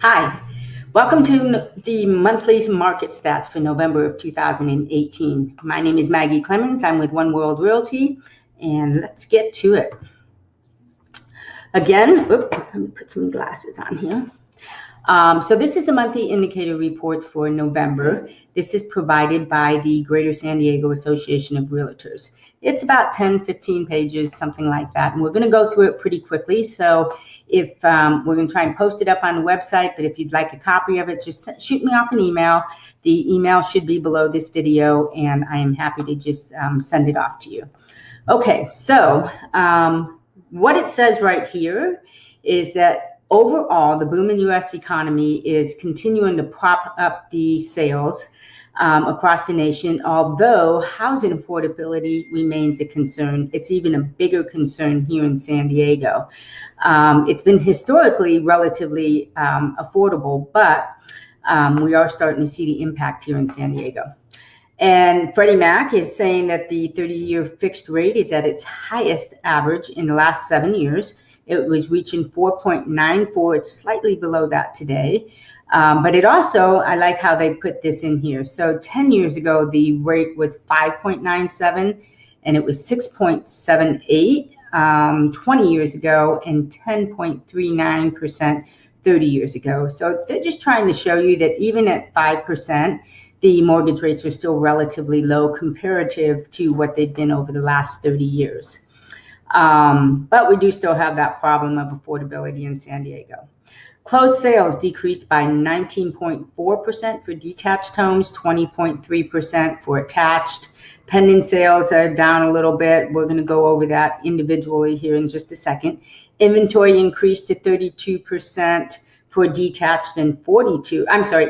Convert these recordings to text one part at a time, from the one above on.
Hi, welcome to the monthly market stats for November of 2018. My name is Maggie Clemens. I'm with World Realty, and let's get to it. Again, let me put some glasses on here. So this is the monthly indicator report for November. This is provided by the Greater San Diego Association of Realtors. It's about 10, 15 pages, something like that. And we're going to go through it pretty quickly. So if we're going to try and post it up on the website, but if you'd like a copy of it, just shoot me off an email. The email should be below this video, and I am happy to just send it off to you. Okay, so what it says right here is that overall, the booming U.S. economy is continuing to prop up the sales across the nation, although housing affordability remains a concern. It's even a bigger concern here in San Diego. It's been historically relatively affordable, but we are starting to see the impact here in San Diego. And Freddie Mac is saying that the 30-year fixed rate is at its highest average in the last 7 years. It was reaching 4.94. It's slightly below that today. But it also, I like how they put this in here. So 10 years ago, the rate was 5.97 and it was 6.78 20 years ago and 10.39% 30 years ago. So they're just trying to show you that even at 5%, the mortgage rates are still relatively low comparative to what they've been over the last 30 years. But we do still have that problem of affordability in San Diego. Closed sales decreased by 19.4% for detached homes, 20.3% for attached. Pending sales are down a little bit. We're going to go over that individually here in just a second. Inventory increased to 32% for detached and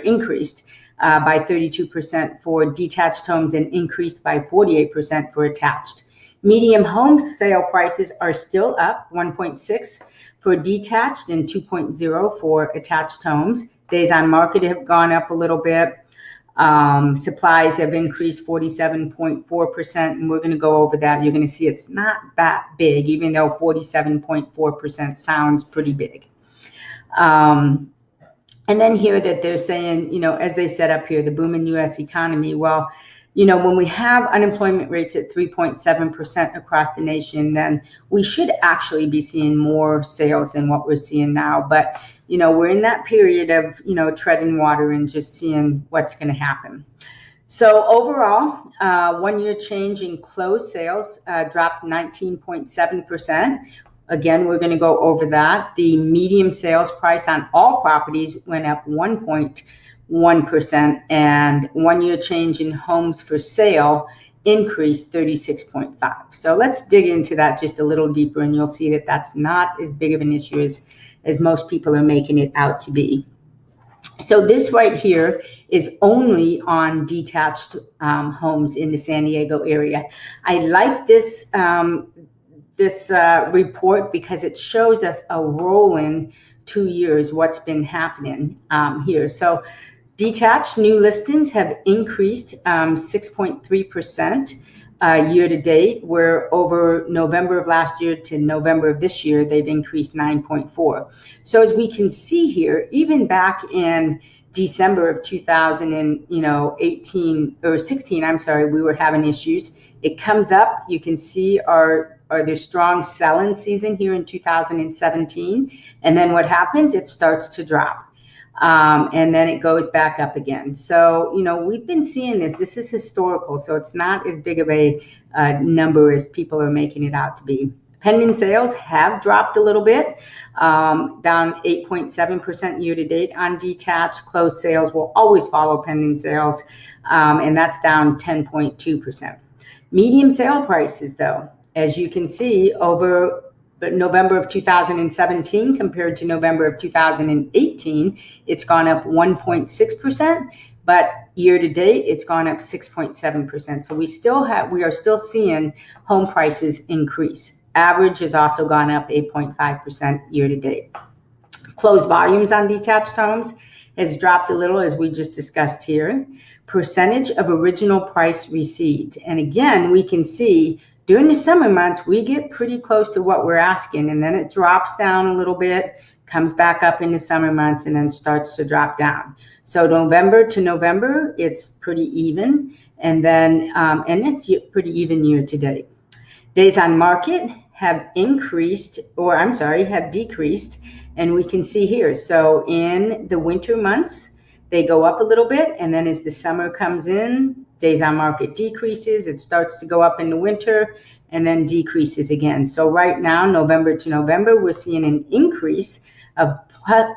increased by 32% for detached homes and increased by 48% for attached. Medium home sale prices are still up 1.6 for detached and 2.0 for attached homes. Days on market have gone up a little bit. Supplies have increased 47.4%, and we're going to go over that. You're going to see it's not that big, even though 47.4% sounds pretty big. And then here that they're saying, as they set up here, the booming U.S. economy. Well, when we have unemployment rates at 3.7% across the nation, then we should actually be seeing more sales than what we're seeing now. But, we're in that period of, treading water and just seeing what's going to happen. So overall, 1 year change in closed sales dropped 19.7%. Again, we're going to go over that. The median sales price on all properties went up 1.1%, and 1 year change in homes for sale increased 36.5. So let's dig into that just a little deeper, and you'll see that that's not as big of an issue as most people are making it out to be. So this right here is only on detached homes in the San Diego area. I like this report because it shows us a rolling 2 years what's been happening here. So detached new listings have increased 6.3% year to date, where over November of last year to November of this year, they've increased 9.4. So as we can see here, even back in December of 2018 or 16, we were having issues. It comes up, you can see their strong selling season here in 2017. And then what happens? It starts to drop. And then it goes back up again. So, we've been seeing this. This is historical, so it's not as big of a number as people are making it out to be. Pending sales have dropped a little bit, down 8.7% year to date on detached. Closed sales will always follow pending sales, and that's down 10.2%. Median sale prices, though, as you can see, over November of 2017 compared to November of 2018, it's gone up 1.6%, but year to date, it's gone up 6.7%. So we are still seeing home prices increase. Average has also gone up 8.5% year to date. Closed volumes on detached homes has dropped a little, as we just discussed here. Percentage of original price received. And again, we can see during the summer months, we get pretty close to what we're asking, and then it drops down a little bit, comes back up in the summer months, and then starts to drop down. So November to November, it's pretty even, and then and it's pretty even year to date. Days on market have increased, or I'm sorry, have decreased, and we can see here. So in the winter months, they go up a little bit, and then as the summer comes in, days on market decreases. It starts to go up in the winter and then decreases again. So right now, November to November, we're seeing an increase of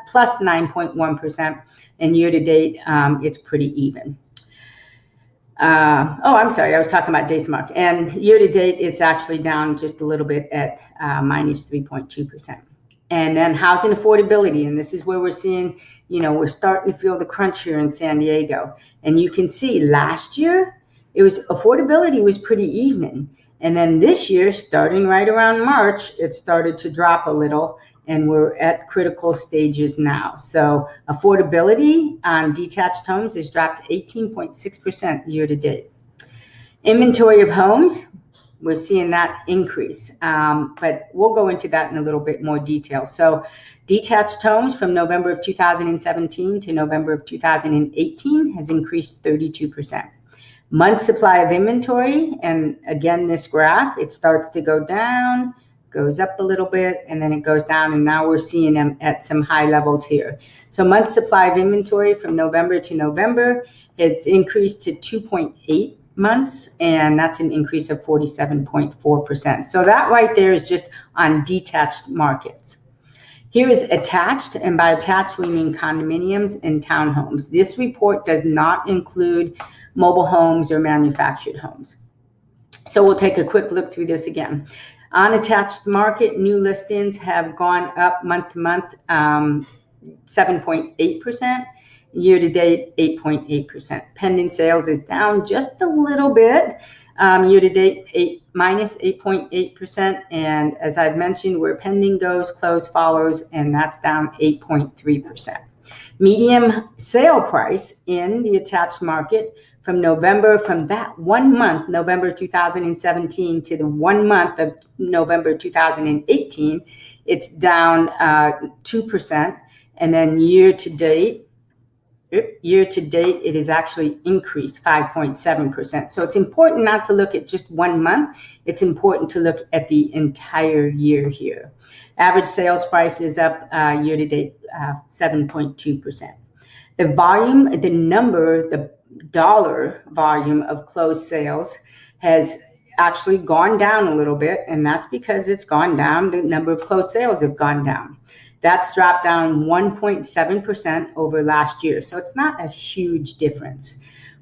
plus 9.1%, and year to date, it's pretty even. I'm sorry, I was talking about days to market. And year to date, it's actually down just a little bit at minus 3.2%. And then housing affordability, and this is where we're seeing, we're starting to feel the crunch here in San Diego. And you can see last year, affordability was pretty even. And then this year, starting right around March, it started to drop a little, and we're at critical stages now. So affordability on detached homes has dropped 18.6% year to date. Inventory of homes, we're seeing that increase, but we'll go into that in a little bit more detail. So detached homes from November of 2017 to November of 2018 has increased 32%. Month supply of inventory, and again, this graph, it starts to go down, goes up a little bit, and then it goes down, and now we're seeing them at some high levels here. So month supply of inventory from November to November has increased to 2.8 months, and that's an increase of 47.4%. So that right there is just on detached markets. Here is attached, and by attached we mean condominiums and townhomes. This report does not include mobile homes or manufactured homes. So we'll take a quick look through this again. On attached market, new listings have gone up month to month, 7.8%. Year to date, 8.8%. Pending sales is down just a little bit. Year to date, minus 8.8%. And as I've mentioned, where pending goes, close follows, and that's down 8.3%. Medium sale price in the attached market from that 1 month, November 2017, to the 1 month of November 2018, it's down 2%. And then year to date, it has actually increased 5.7%. So it's important not to look at just 1 month. It's important to look at the entire year here. Average sales price is up year to date 7.2%. The volume, the dollar volume of closed sales has actually gone down a little bit, and that's because it's gone down. The number of closed sales have gone down. That's dropped down 1.7% over last year. So it's not a huge difference.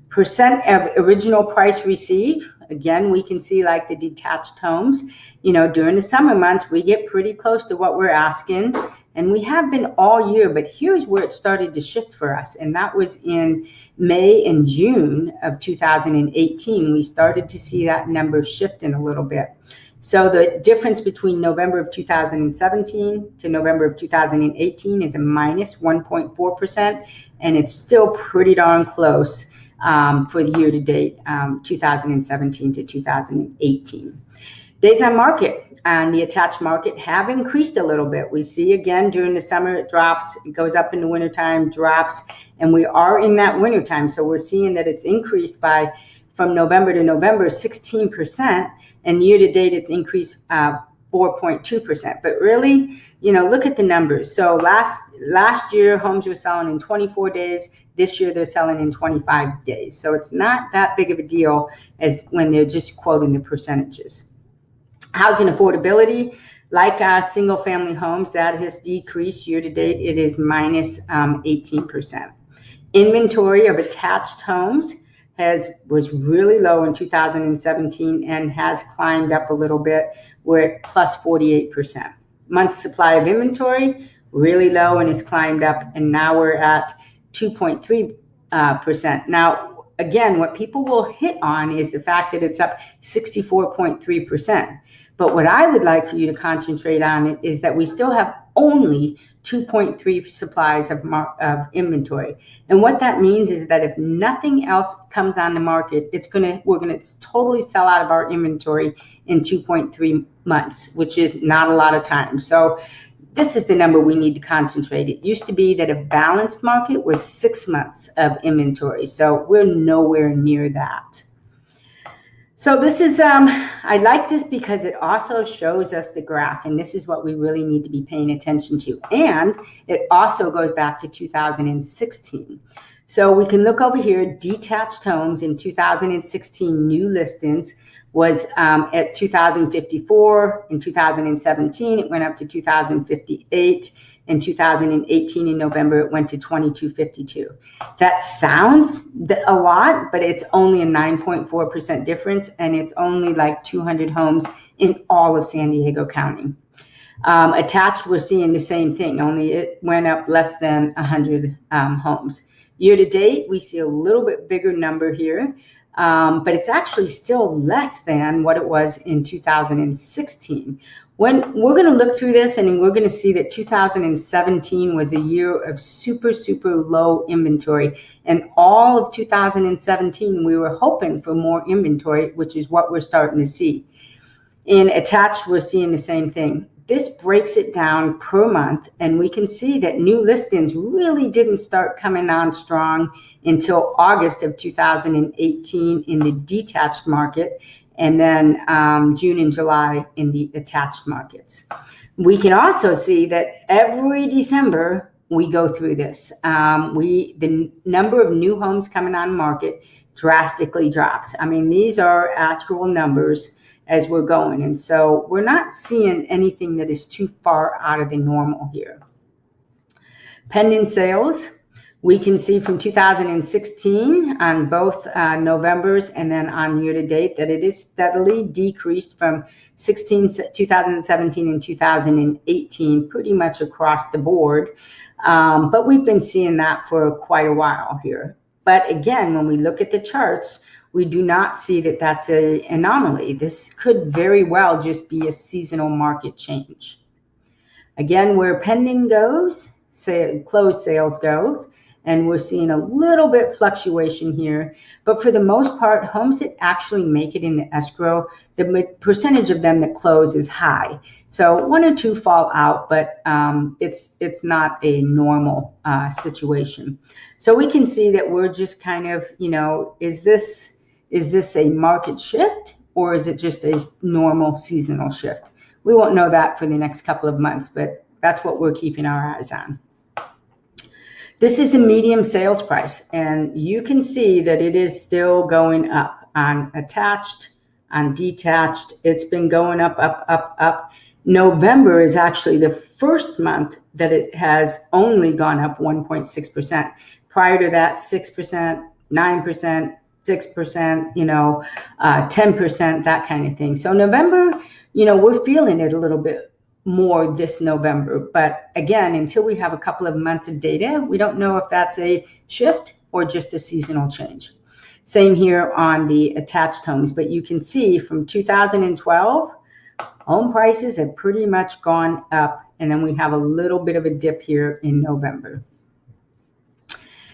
Percent of original price received, again, we can see like the detached homes, during the summer months, we get pretty close to what we're asking, and we have been all year, but here's where it started to shift for us, and that was in May and June of 2018. We started to see that number shifting a little bit. So the difference between November of 2017 to November of 2018 is a minus 1.4%, and it's still pretty darn close for the year to date, 2017 to 2018. Days on market and the attached market have increased a little bit. We see again during the summer it drops, it goes up in the wintertime, drops, and we are in that wintertime. So we're seeing that it's increased from November to November 16%, and year to date it's increased 4.2%. But really, look at the numbers. So last year homes were selling in 24 days. This year they're selling in 25 days. So it's not that big of a deal as when they're just quoting the percentages. Housing affordability, like single family homes, that has decreased year to date. It is minus 18%. Inventory of attached homes was really low in 2017 and has climbed up a little bit. We're at plus 48%. Month supply of inventory, really low and has climbed up, and now we're at 2.3%. Now, again, what people will hit on is the fact that it's up 64.3%. But what I would like for you to concentrate on is that we still have only 2.3 supplies of inventory. And what that means is that if nothing else comes on the market, we're gonna totally sell out of our inventory in 2.3 months, which is not a lot of time. So This is the number we need to concentrate. It used to be that a balanced market was 6 months of inventory, so we're nowhere near that. So this is, I like this because it also shows us the graph, and this is what we really need to be paying attention to. And it also goes back to 2016. So we can look over here, detached homes in 2016, new listings was at 2,054. In 2017, it went up to 2,058. In 2018, in November, it went to 2,252. That sounds a lot, but it's only a 9.4% difference, and it's only like 200 homes in all of San Diego County. Attached, we're seeing the same thing, only it went up less than 100 homes. Year to date, we see a little bit bigger number here, but it's actually still less than what it was in 2016. When we're going to look through this, and we're going to see that 2017 was a year of super, super low inventory. And all of 2017, we were hoping for more inventory, which is what we're starting to see. In attached, we're seeing the same thing. This breaks it down per month, and we can see that new listings really didn't start coming on strong until August of 2018 in the detached market, and then June and July in the attached markets. We can also see that every December we go through this. The number of new homes coming on market drastically drops. I mean, these are actual numbers as we're going. And so we're not seeing anything that is too far out of the normal here. Pending sales, we can see from 2016 on both Novembers and then on year to date that it is steadily decreased from 2017 and 2018 pretty much across the board. But we've been seeing that for quite a while here. But again, when we look at the charts, we do not see that that's an anomaly. This could very well just be a seasonal market change. Again, where pending goes, closed sales goes, and we're seeing a little bit fluctuation here. But for the most part, homes that actually make it in the escrow, the percentage of them that close is high. So one or two fall out, but it's not a normal situation. So we can see that we're just kind of, is this a market shift, or is it just a normal seasonal shift? We won't know that for the next couple of months, but that's what we're keeping our eyes on. This is the median sales price, and you can see that it is still going up on attached, on detached. It's been going up, up, up, up. November is actually the first month that it has only gone up 1.6%. Prior to that, 6%, 9%, 6%, 10%, that kind of thing. So November, we're feeling it a little bit more this November. But again, until we have a couple of months of data, we don't know if that's a shift or just a seasonal change. Same here on the attached homes, but you can see from 2012, home prices have pretty much gone up, and then we have a little bit of a dip here in November.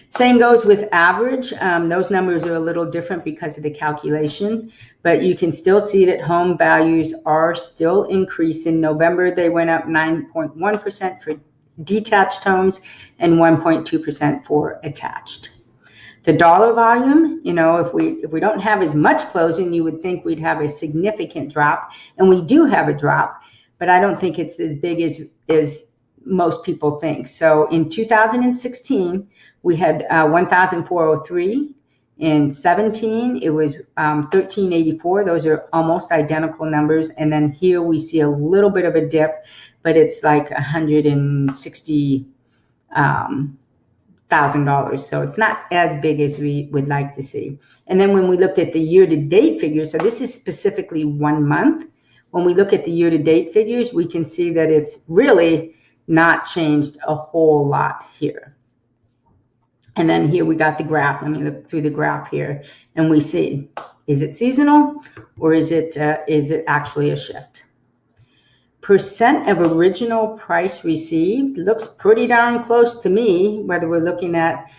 Same goes with average. Those numbers are a little different because of the calculation, but you can still see that home values are still increasing. November, they went up 9.1% for detached homes and 1.2% for attached. The dollar volume, if we don't have as much closing, you would think we'd have a significant drop, and we do have a drop, but I don't think it's as big as most people think. So in 2016, we had 1,403. In 17, it was 1,384. Those are almost identical numbers. And then here we see a little bit of a dip, but it's like $160,000. So it's not as big as we would like to see. And then when we looked at the year-to-date figures, so this is specifically 1 month. When we look at the year-to-date figures, we can see that it's really not changed a whole lot here. And then here we got the graph. Let me look through the graph here, and we see, is it seasonal, or is it actually a shift? Percent of original price received looks pretty darn close to me, whether we're looking at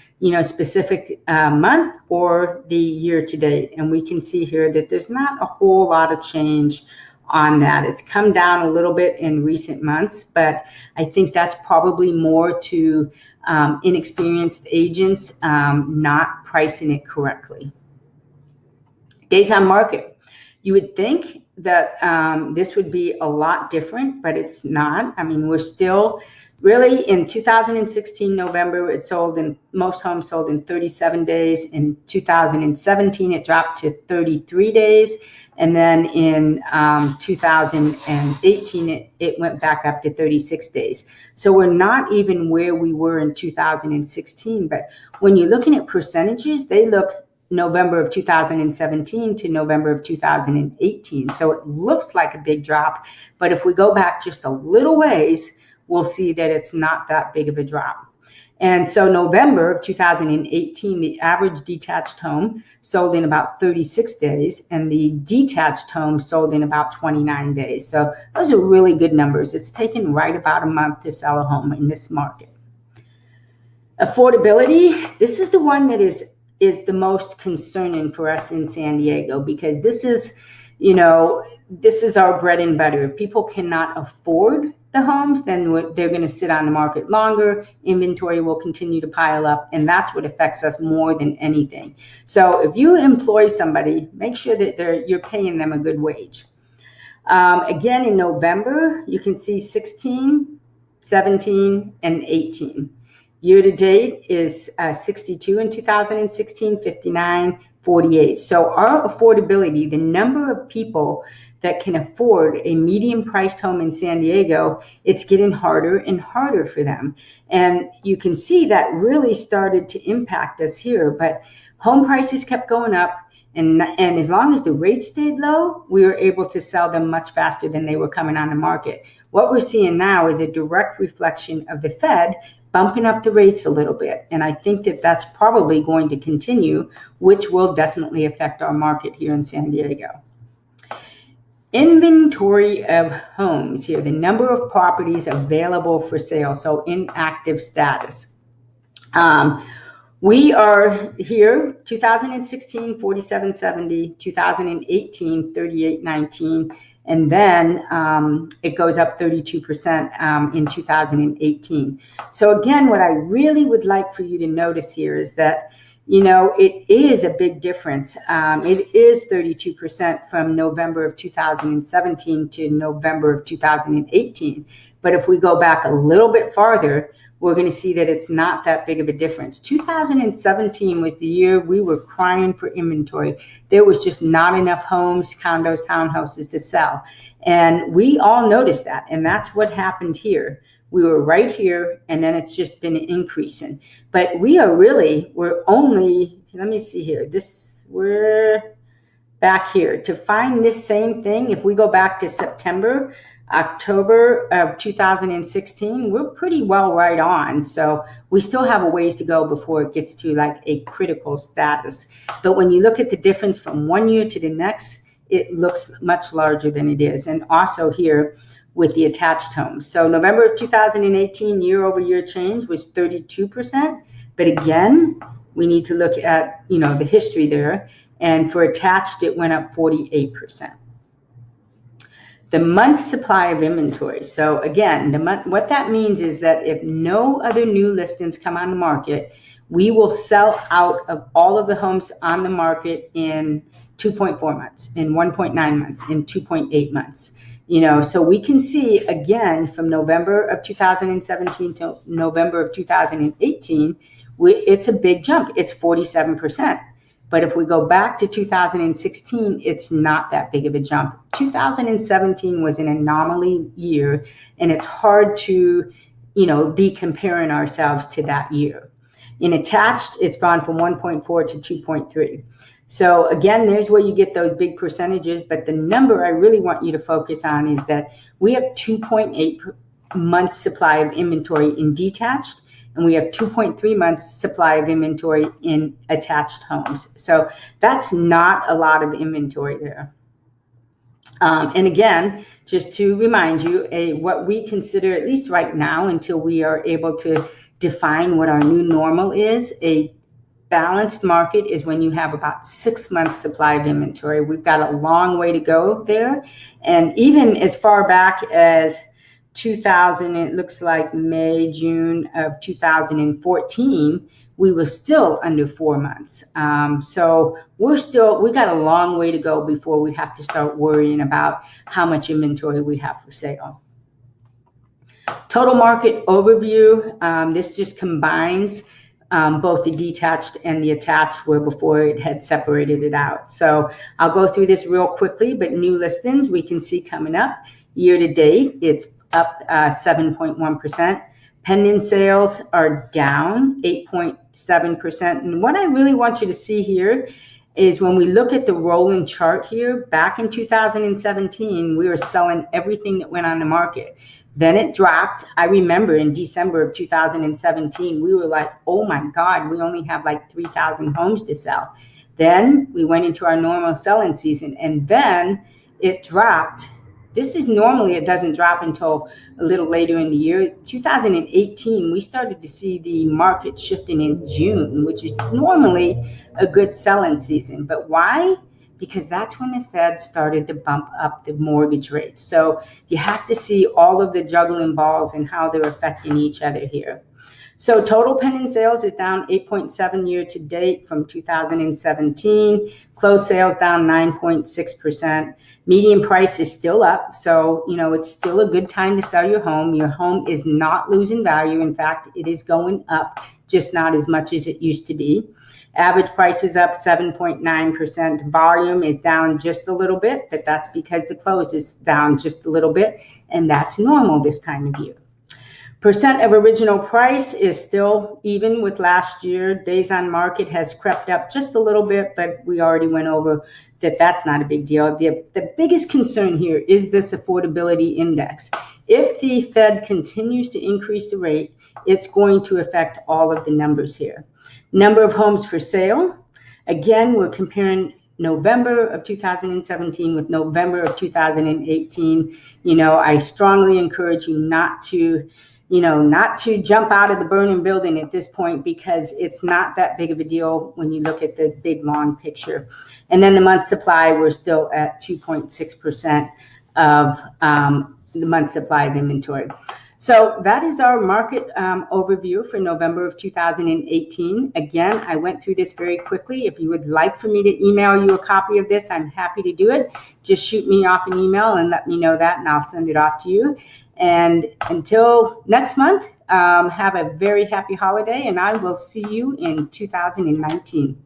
specific month or the year to date. And we can see here that there's not a whole lot of change on that. It's come down a little bit in recent months, but I think that's probably more to inexperienced agents not pricing it correctly. Days on market. You would think that this would be a lot different, but it's not. I mean, we're still really in 2016 November, it sold in, most homes sold in 37 days. In 2017, it dropped to 33 days. And then in 2018, it went back up to 36 days. So we're not even where we were in 2016. But when you're looking at percentages, they look November of 2017 to November of 2018. So it looks like a big drop, but if we go back just a little ways, we'll see that it's not that big of a drop. And so November of 2018, the average detached home sold in about 36 days, and the detached home sold in about 29 days. So those are really good numbers. It's taken right about a month to sell a home in this market. Affordability, this is the one that is the most concerning for us in San Diego, because this is, you know, this is our bread and butter. If people cannot afford the homes, then they're going to sit on the market longer. Inventory will continue to pile up, and that's what affects us more than anything. So if you employ somebody, make sure that you're paying them a good wage. Again, in November, you can see 16, 17, and 18. Year to date is 62 in 2016, 59, 48. So our affordability, the number of people that can afford a medium priced home in San Diego, it's getting harder and harder for them. And you can see that really started to impact us here, but home prices kept going up. And as long as the rates stayed low, we were able to sell them much faster than they were coming on the market. What we're seeing now is a direct reflection of the Fed bumping up the rates a little bit. And I think that that's probably going to continue, which will definitely affect our market here in San Diego. Inventory of homes here, the number of properties available for sale, so in active status. We are here, 2016, 4770, 2018, 3819, and then it goes up 32% in 2018. So again, what I really would like for you to notice here is that, you know, it is a big difference. It is 32% from November of 2017 to November of 2018. But if we go back a little bit farther, we're going to see that it's not that big of a difference. 2017 was the year we were crying for inventory. There was just not enough homes, condos, townhouses to sell. And we all noticed that. And that's what happened here. We were right here, and then it's just been increasing. But we're only, let me see here. We're back here. To find this same thing, if we go back to September, October of 2016, we're pretty well right on. So we still have a ways to go before it gets to like a critical status. But when you look at the difference from one year to the next, it looks much larger than it is. And also here with the attached homes. So November of 2018, year over year change was 32%. But again, we need to look at, you know, the history there. And for attached, it went up 48%. The month's supply of inventory. So again, what that means is that if no other new listings come on the market, we will sell out of all of the homes on the market in 2.4 months, in 1.9 months, in 2.8 months. You know, so we can see again from November of 2017 to November of 2018, it's a big jump. It's 47%. But if we go back to 2016, it's not that big of a jump. 2017 was an anomaly year, and it's hard to, you know, be comparing ourselves to that year. In attached, it's gone from 1.4 to 2.3. So again, there's where you get those big percentages, but the number I really want you to focus on is that we have 2.8 months supply of inventory in detached, and we have 2.3 months supply of inventory in attached homes. So that's not a lot of inventory there. And again, just to remind you, what we consider, at least right now, until we are able to define what our new normal is, a balanced market is when you have about 6 months supply of inventory. We've got a long way to go there. And even as far back as 2000, it looks like May, June of 2014, we were still under 4 months. So we got a long way to go before we have to start worrying about how much inventory we have for sale. Total market overview, this just combines both the detached and the attached, where before it had separated it out. So I'll go through this real quickly, but new listings we can see coming up. Year to date, it's up 7.1%. Pending sales are down 8.7%. And what I really want you to see here is when we look at the rolling chart here, back in 2017, we were selling everything that went on the market. Then it dropped. I remember in December of 2017, we were like, oh my God, we only have like 3,000 homes to sell. Then we went into our normal selling season, and then it dropped. This is normally, it doesn't drop until a little later in the year. 2018, we started to see the market shifting in June, which is normally a good selling season. But why? Because that's when the Fed started to bump up the mortgage rates. So you have to see all of the juggling balls and how they're affecting each other here. So total pending sales is down 8.7 year to date from 2017. Closed sales down 9.6%. Median price is still up. So, it's still a good time to sell your home. Your home is not losing value. In fact, it is going up, just not as much as it used to be. Average price is up 7.9%. Volume is down just a little bit, but that's because the close is down just a little bit, and that's normal this time of year. Percent of original price is still even with last year. Days on market has crept up just a little bit, but we already went over that that's not a big deal. The biggest concern here is this affordability index. If the Fed continues to increase the rate, it's going to affect all of the numbers here. Number of homes for sale. Again, we're comparing November of 2017 with November of 2018. I strongly encourage you not to jump out of the burning building at this point, because it's not that big of a deal when you look at the big long picture. And then the month supply, we're still at 2.6% of the month supply of inventory. So that is our market overview for November of 2018. Again, I went through this very quickly. If you would like for me to email you a copy of this, I'm happy to do it. Just shoot me off an email and let me know that, and I'll send it off to you. And until next month, have a very happy holiday, and I will see you in 2019.